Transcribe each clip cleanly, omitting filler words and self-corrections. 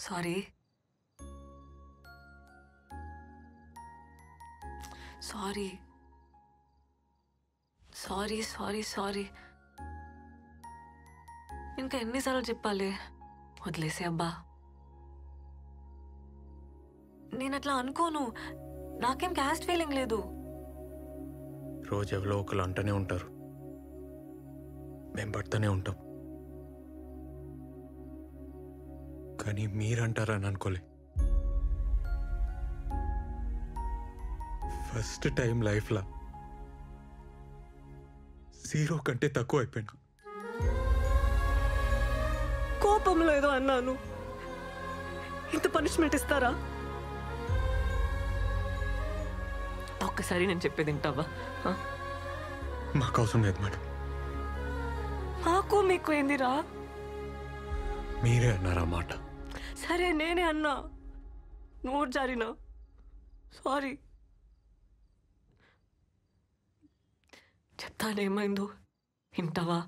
Sorry sorry sorry sorry sorry ఇంకా ఎన్నిసార్లు చెప్పాలి? వదిలేసే అబ్బా. నేను అట్లా అనుకోను. నాకేం క్యాస్ట్ ఫీలింగ్ లేదు. రోజు ఎవరో ఒకరు అంటూనే ఉంటారు, మేము పడుతూనే ఉంటాం. కానీ మీరంటారని అనుకోలే. ఫస్ట్ టైం లైఫ్లో 0 కంటే తక్కువ అయిపోయినా. కోపంలో ఏదో అన్నాను. ఇంత పనిష్మెంట్ ఇస్తారా? ఒక్కసారి నేను చెప్పేది వింటావా? మాకు అవసరం లేదు మేడం. మాకు మీకు ఏందిరా? మీరే అన్నారా మాట? సరే నేనే అన్నా, నోరు జారినా. సారీ. చెప్తానేమైందో వింటావా?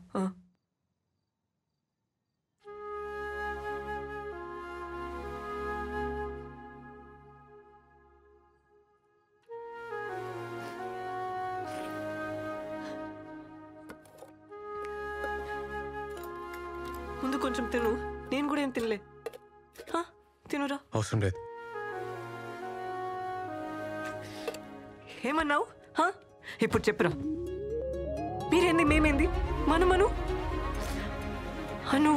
ముందు కొంచెం తిను. నేను కూడా ఏం తినలే. తినురా. అవసరం లేదు. ఏమన్నావు? ఇప్పుడు చెప్పురా. మీరేంది మేమేంది? మను అను.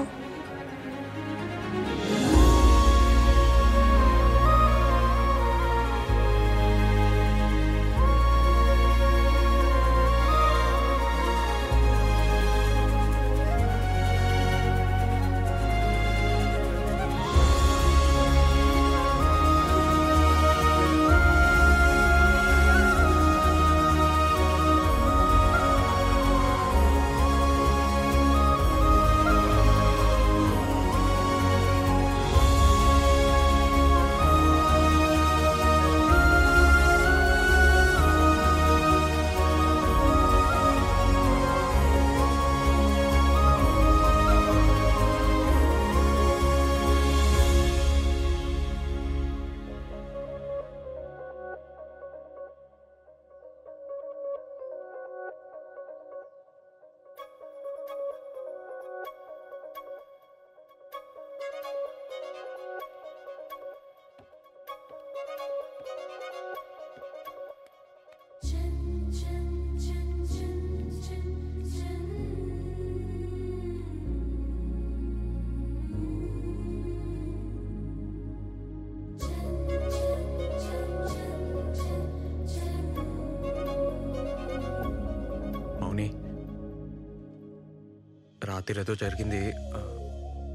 రాత్రి ఏదో జరిగింది,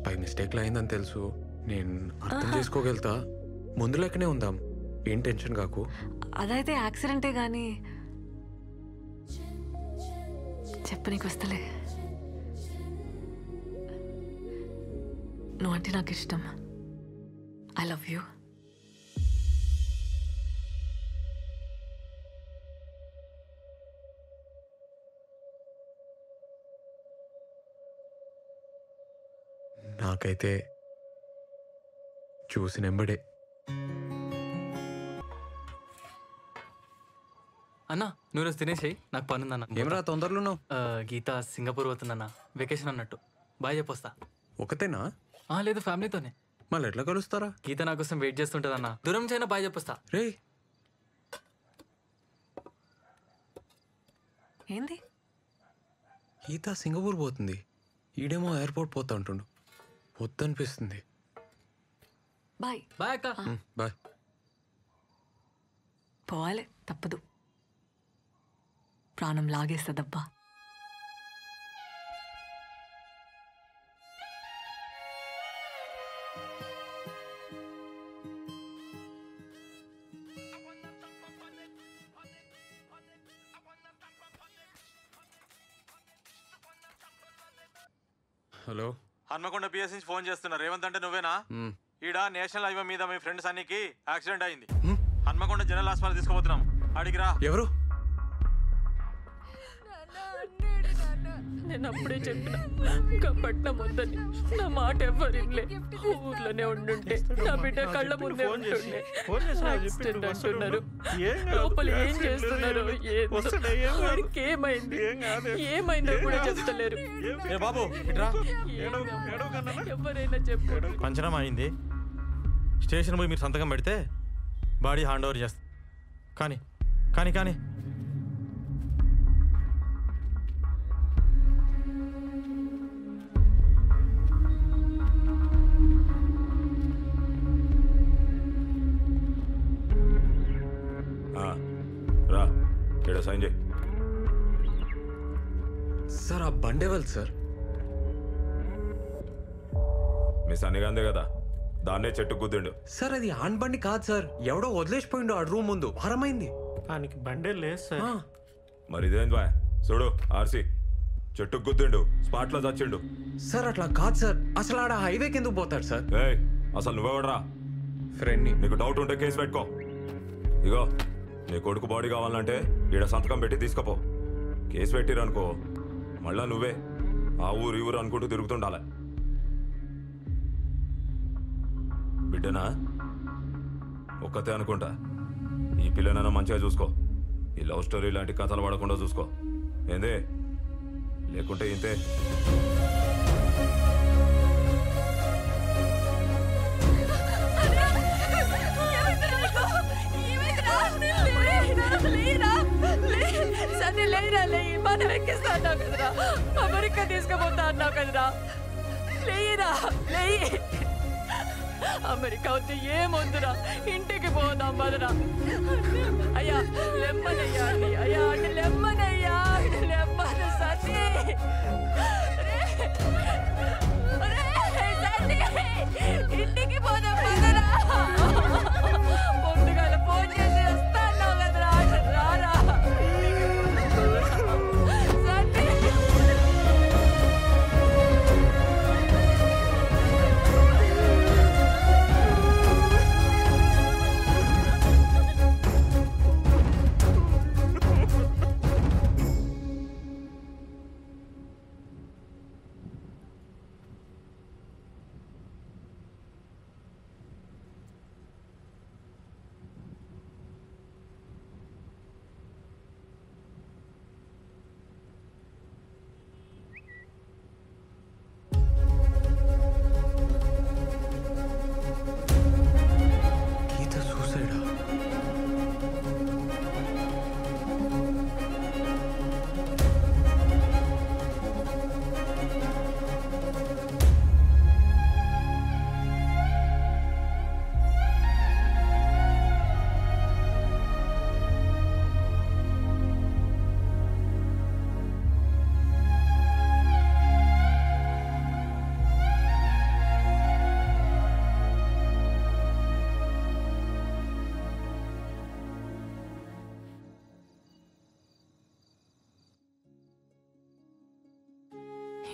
బై మిస్టేక్లో అయిందని తెలుసు. నేను అర్థం చేసుకోగలుగుతా. ముందు లెక్కనే ఉందాం, ఏం టెన్షన్ కాకు. అదైతే యాక్సిడెంటే గానీ చెప్పనీకి వస్తలే. నువ్వు అంటే నాకు ఇష్టం. I love you. నాకైతే చూసినెంబడే. అన్నా నువ్వు రోజు తినేసేయి, నాకు పని ఉందన్న. ఏమరా తొందరలో? గీత సింగపూర్ పోతుందన్న, వెకేషన్ అన్నట్టు. బాయ్ చెప్పొస్తా. ఒకతేనా? లేదు, ఫ్యామిలీతోనే. మళ్ళీ ఎట్లా కలుస్తారా? గీత నా కోసం వెయిట్ చేస్తుంటదన్న. దూరం చైనా బాయ్ చెప్పొస్తా. రే ఏంది? గీత సింగపూర్ పోతుంది, ఈడేమో ఎయిర్పోర్ట్ పోతా అంటుండు. వద్దనిపిస్తుంది. బాయ్. బాయ్ అక్క. బాయ్. పోవాలి, తప్పదు. ప్రాణం లాగేస్తుందబ్బా. హలో, హన్మకొండ పిఎస్ నుంచి ఫోన్ చేస్తున్నా. రేవంత్ అంటే నువ్వేనా? ఈడ నేషనల్ హైవే మీద మీ ఫ్రెండ్ సన్నీకి యాక్సిడెంట్ అయింది. హన్మకొండ జనరల్ హాస్పిటల్ తీసుకుపోతున్నాం. అడిగిరా. ఎవరు? నేను అప్పుడే చెప్పిన ఇంకా పట్నం వద్దని. నా మాట ఎవరిలే. ఊర్లోనే ఉండుంటే నా బిడ్డ కళ్ళ ముందే ఉంటుండే. యాక్సిడెంట్ అంటున్నారు. లోపల ఏం చేస్తున్నారు, వాడికి ఏమైంది, ఏమైందో కూడా చెప్తలేరు. బాబు ఎవరైనా చెప్పారు. పంచనామా అయింది. స్టేషన్ పోయి మీరు సంతకం పెడితే బాడీ హ్యాండ్ ఓవర్ చేస్తా. కానీ కానీ కానీ రా ఇక్కడ సైన్ చేయి. సార్ ఆ బండేవాళ్ళు సార్ మీ సన్నిగాందే కదా, దాన్నే చెట్టు గుద్దిండు. సార్ అది ఆన్ బండి కాదు సార్, ఎవడో వదిలేసిపోయిండు ఆ రూమ్ ముందు. వారమైంది. దానికి బండే లేదు సార్. మరి ఇదేంది బాయ్, చూడు ఆర్సీ చెట్టు గుద్దిండు, స్పాట్లో చచ్చిండు. సార్ అట్లా కాదు సార్, అసలు ఆడ హైవేకి ఎందుకు పోతాడు సార్? ఏయ్ అసలు నువ్వెవడరా? ఫ్రెండ్ని. నీకు డౌట్ ఉంటే కేసు పెట్టుకో. ఇగో నీ కొడుకు బాడీ కావాలంటే ఈడ సంతకం పెట్టి తీసుకపో. కేసు పెట్టిరనుకో మళ్ళా నువ్వే ఆ ఊరు ఈ ఊరు అనుకుంటూ తిరుగుతుండాలి. బిడ్డనా ఒక్కతే అనుకుంటా. ఈ పిల్లనైనా మంచిగా చూసుకో. ఈ లవ్ స్టోరీ లాంటి కథలు పడకుండా చూసుకో. ఏందే లేకుంటే ఇంతే. సరే లేరా, లేయి. మనం ఎక్కిస్తా అన్నావు కదరా, అమెరికా తీసుకుపోతా అన్నావు కదరా. లేయిరా, లేయి. అమెరికా వచ్చి ఏమొద్దురా, ఇంటికి పోదాం బదరా. అయ్యా లెమ్మనయ్యా అండి, అయ్యా అంటే లెమ్మనయ్యా, లెమ్మను సతీ. ఇంటికి పోదాం బదరా. పొద్దుగాల ఫోన్ చేసి వస్తా అన్నావు కదరా, రారా.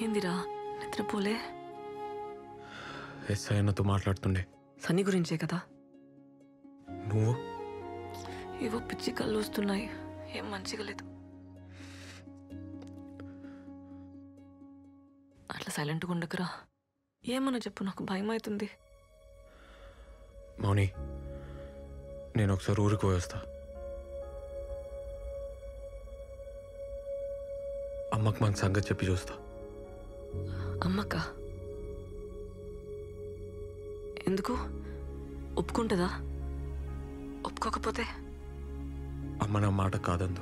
ఏందిరా నిద్రపోలే? ఎస్ఐ అన్నతో మాట్లాడుతుండే. సన్నీ గురించే కదా. నువ్వు ఏవో పిచ్చి కళ్ళు వస్తున్నాయి, ఏం మంచిగా లేదు. అట్లా సైలెంట్గా ఉండకురా. ఏమన్నా చెప్పు, నాకు భయం అవుతుంది. మౌని నేను ఒకసారి ఊరికి పోయేస్తా. అమ్మకు మనకు సంగతి చెప్పి చూస్తా. అమ్మక్క ఎందుకు ఒప్పుకుంటుందా? ఒప్పుకోకపోతే? అమ్మ నా మాట కాదందు.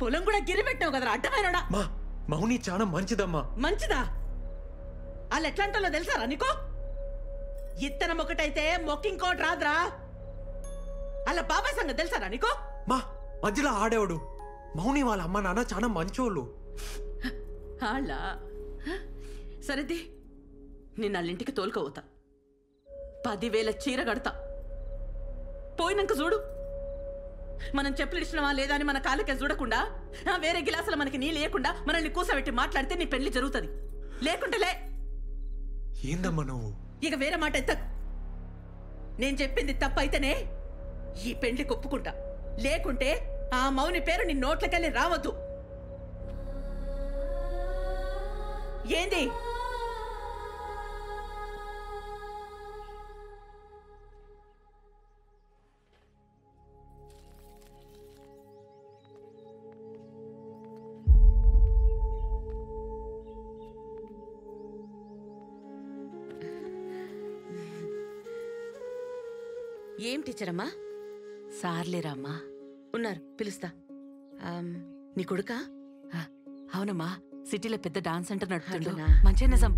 పొలం కూడా గిరి పెట్టావు కదరా, అడ్డమైనడా. మౌని చాలా మంచిదమ్మా. మంచిదా? వాళ్ళు ఎట్లాంటో తెలుసారా నీకో? ఇత్తనం ఒకటైతే మొక్కింకోటి రాదురా. అలా బాబాయ్ సంగతి తెలుసారా నీకో? మా మధ్యలో ఆడేవాడు. మౌని వాళ్ళ అమ్మ నాన్న చాలా మంచోళ్ళు. అలా సరేది, నేను వాళ్ళింటికి తోలుకోవతా. 10,000 చీర కడతా. పోయినాక చూడు. మనం చెప్పులు ఇచ్చినవా లేదా అని మన కాళ్ళకే చూడకుండా, వేరే గిలాసులు మనకి నీ లేకుండా మనల్ని కూసబెట్టి మాట్లాడితే నీ పెళ్లి జరుగుతుంది. లేకుంటే లే. ఏందమ్మా నువ్వు? ఇక వేరే మాట ఎత్త. నేను చెప్పింది తప్పైతేనే ఈ పెండ్లి ఒప్పుకుంటా, లేకుంటే ఆ మౌని పేరు నీ నోట్లకెళ్ళి రావద్దు. ఏంది? ఏం టీచర్ అమ్మా? సార్లేరామ్మా. ఉన్నారు, పిలుస్తా. నీ కొడుకా? అవునమ్మా, సిటీలో పెద్ద డాన్స్ సెంటర్ నడుపుతుండు. అట్లనా? మంచి నిజం.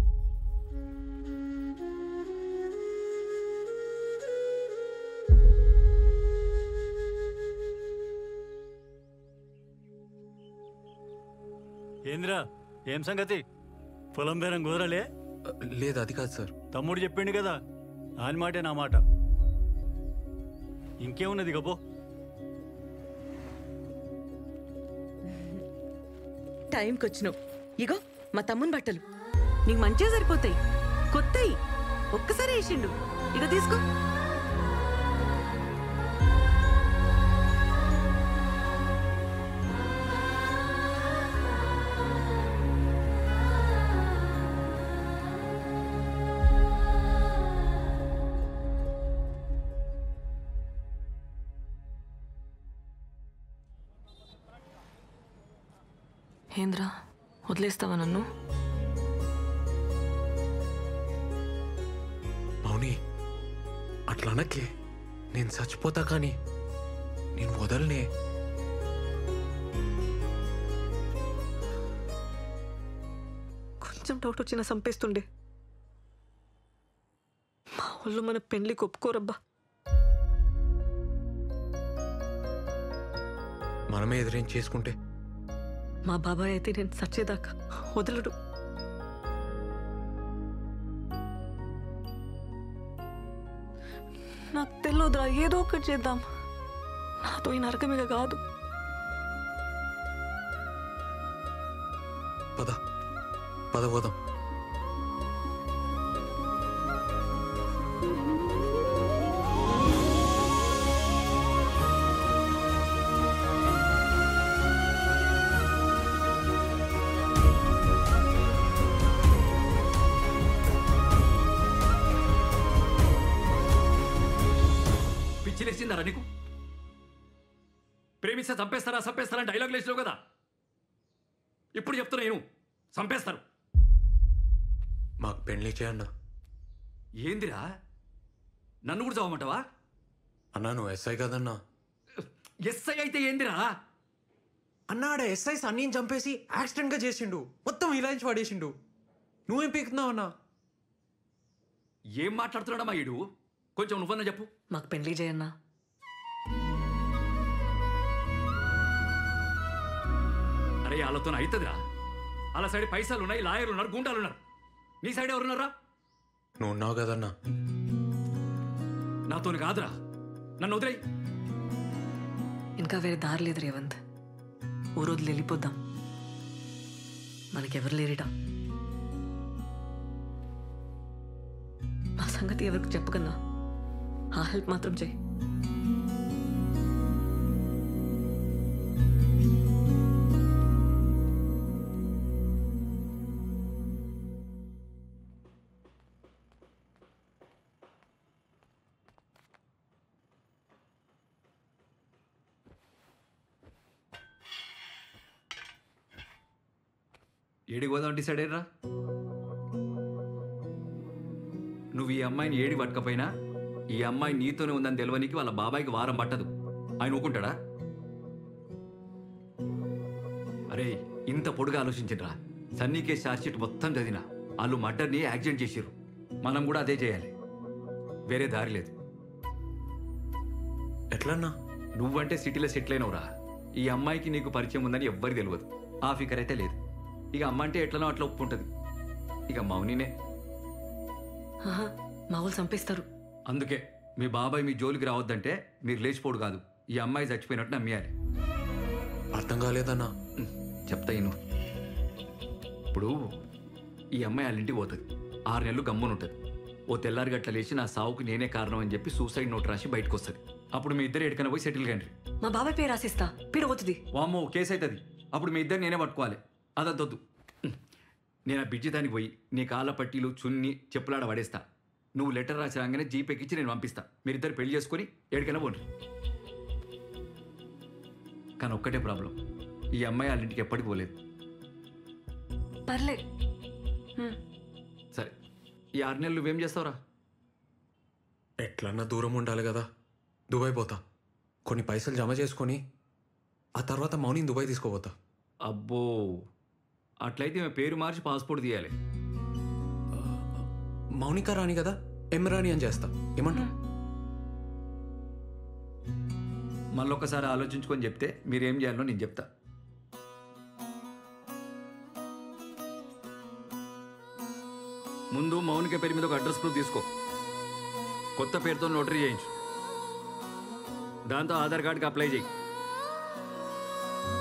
ఏంద్రా, ఏం సంగతి? పొలం బేరం కుదరలే? లేదు, అది కాదు సార్. తమ్ముడు చెప్పిండు కదా, ఆయన మాటే నా మాట. ఇంకేమున్నది గబో? టైంకి వచ్చినావు. ఇగో మా తమ్ముని బట్టలు. నీకు మంచిగా సరిపోతాయి, కొత్తయి. ఒక్కసారి వేసిండు. ఇక తీసుకో. ఏంద్రా, వదిలేస్తావా నన్ను? మౌని, అట్లా అనకే. నేను చచ్చిపోతా కానీ నేను వదలనే. కొంచెం డౌట్ వచ్చినా చంపేస్తుండే. మా వాళ్ళు మన పెళ్లికి ఒప్పుకోరబ్బా. మనమే ఎదురేం చేసుకుంటే మా బాబాయ్ అయితే నేను చచ్చేదాకా వదలడు. నాకు తెలియదురా, ఏదో ఒకటి చేద్దాం. నాతో ఈ నరకమిగ కాదు. పద పద పోదాం. పిచ్చిలేసిందారా నీకు? ప్రేమిస్తే చంపేస్తారా చంపేస్తారా డైలాగ్ లేచినావు కదా. ఇప్పుడు చెప్తున్నా నేను, చంపేస్తారు. మాకు పెళ్లి చేయన్న. ఏందిరా, నన్ను కూడా చదవమంటావా? అన్నా, నువ్వు ఎస్ఐ కదన్నా. ఎస్ఐ అయితే ఏందిరా? అన్నాడ ఎస్ఐ సన్నీని చంపేసి యాక్సిడెంట్గా చేసిండు, మొత్తం ఇలాంటి పడేసిండు. నువ్వేం పీకుతున్నావు అన్నా? ఏం మాట్లాడుతున్నాడమ్మా ఈడు? కొంచెం నువ్వన్నా చెప్పు. మాకు పెళ్లి చేయన్నా. అరే వాళ్ళతో అవుతుందిరా. వాళ్ళ సైడ్ పైసలు ఉన్నాయి, లాయర్లు ఉన్నారు, గుండాలు ఉన్నారు. నీ సైడ్ ఎవరున్నారా? నువ్వు ఉన్నావు కదన్నా. నాతోని కాదురా, నన్ను వదిలేయి. ఇంకా వేరే దారి లేదు రేవంత్. ఓ రోజులు వెళ్ళిపోద్దాం. మనకెవరు లేరిట. మా సంగతి ఎవరికి చెప్పకన్నా ఆ హెల్ప్ మాత్రం చేయి. ఏడికి పోదాం డిసైడ్ అయ్యరా? నువ్వు ఈ అమ్మాయిని ఏడి పట్టకపోయినా ఈ అమ్మాయి నీతోనే ఉందని తెలియనికి వాళ్ళ బాబాయికి వారం పట్టదు. ఆయన ఊకుంటాడా? అరే ఇంత పొడుగా ఆలోచించరా. సన్నీ కేసు ఛార్జ్షీట్ మొత్తం చదివినా వాళ్ళు మర్డర్ని యాక్సిడెంట్ చేసిర్రు. మనం కూడా అదే చేయాలి, వేరే దారి లేదు. ఎట్లన్నా? నువ్వంటే సిటీలో సెటిల్ అయినవురా. ఈ అమ్మాయికి నీకు పరిచయం ఉందని ఎవ్వరికి తెలియదు. ఆ ఫికర్ అయితే లేదు. ఇక అమ్మ అంటే ఎట్లనో అట్లా ఒప్పుకుంటుంది. ఇక మౌనినే. మా వాళ్ళు చంపేస్తారు. అందుకే మీ బాబాయ్ మీ జోలికి రావద్దంటే మీరు లేచిపోడు కాదు, ఈ అమ్మాయి చచ్చిపోయినట్టు నమ్మేయాలి. అర్థం కాలేదన్నా. చెప్తా ఇను. ఇప్పుడు ఈ అమ్మాయి వాళ్ళ ఇంటికి పోతుంది, 6 నెలలు గమ్మున ఉంటుంది. ఓ తెల్లారి గట్ల లేచి నా సావుకు నేనే కారణం అని చెప్పి సూసైడ్ నోట్ రాసి బయటకు వస్తుంది. అప్పుడు మీ ఇద్దరు ఎక్కడికైనా పోయి సెటిల్ కండి. మా బాబాయ్ పేరు రాసిస్తా, పీడ పోతుంది. వామ్మో కేసు అవుతుంది. అప్పుడు మీ ఇద్దరు నేనే పట్టుకోవాలి. అదొద్దు. నేను ఆ బిడ్జి దానికి పోయి నీ కాళ్ళ పట్టీలు చున్ని చెప్పులాడ పడేస్తా. నువ్వు లెటర్ రాసి రాగానే జీపేకి ఇచ్చి నేను పంపిస్తా. మీరిద్దరు పెళ్లి చేసుకొని ఎక్కడికైనా పోండి. కానీ ఒక్కటే ప్రాబ్లం, ఈ అమ్మాయి వాళ్ళ ఇంటికి ఎప్పటికి పోలేదు. పర్లే. సరే, ఈ 6 నెలలు నువ్వేం చేస్తావురా? ఎట్లన్నా దూరం ఉండాలి కదా. దుబాయ్ పోతా, కొన్ని పైసలు జమ చేసుకొని ఆ తర్వాత మౌనిని దుబాయ్ తీసుకోపోతా. అబ్బో, అట్లయితే మేము పేరు మార్చి పాస్పోర్ట్ తీయాలి. మౌనిక రాణి కదా, ఎమ్రాని అని చేస్తా. ఏమంటావు? మళ్ళొక్కసారి ఆలోచించుకొని చెప్తే మీరేం చేయాలో నేను చెప్తా. ముందు మౌనిక పేరు మీద ఒక అడ్రస్ ప్రూఫ్ తీసుకో. కొత్త పేరుతో నోటరీ చేయించు. దాంతో ఆధార్ కార్డుకి అప్లై చేయి.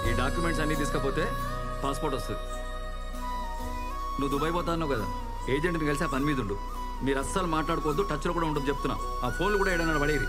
ఈ డాక్యుమెంట్స్ అన్నీ తీసుకపోతే పాస్పోర్ట్ వస్తుంది. నువ్వు దుబాయ్ పోతా అన్నావు కదా, ఏజెంట్ని కలిసి ఆ పని మీద ఉండు. మీరు అస్సలు మాట్లాడుకోవద్దు, టచ్లో కూడా ఉండదు చెప్తున్నా. ఆ ఫోన్లు కూడా ఏడన్నా పడేది.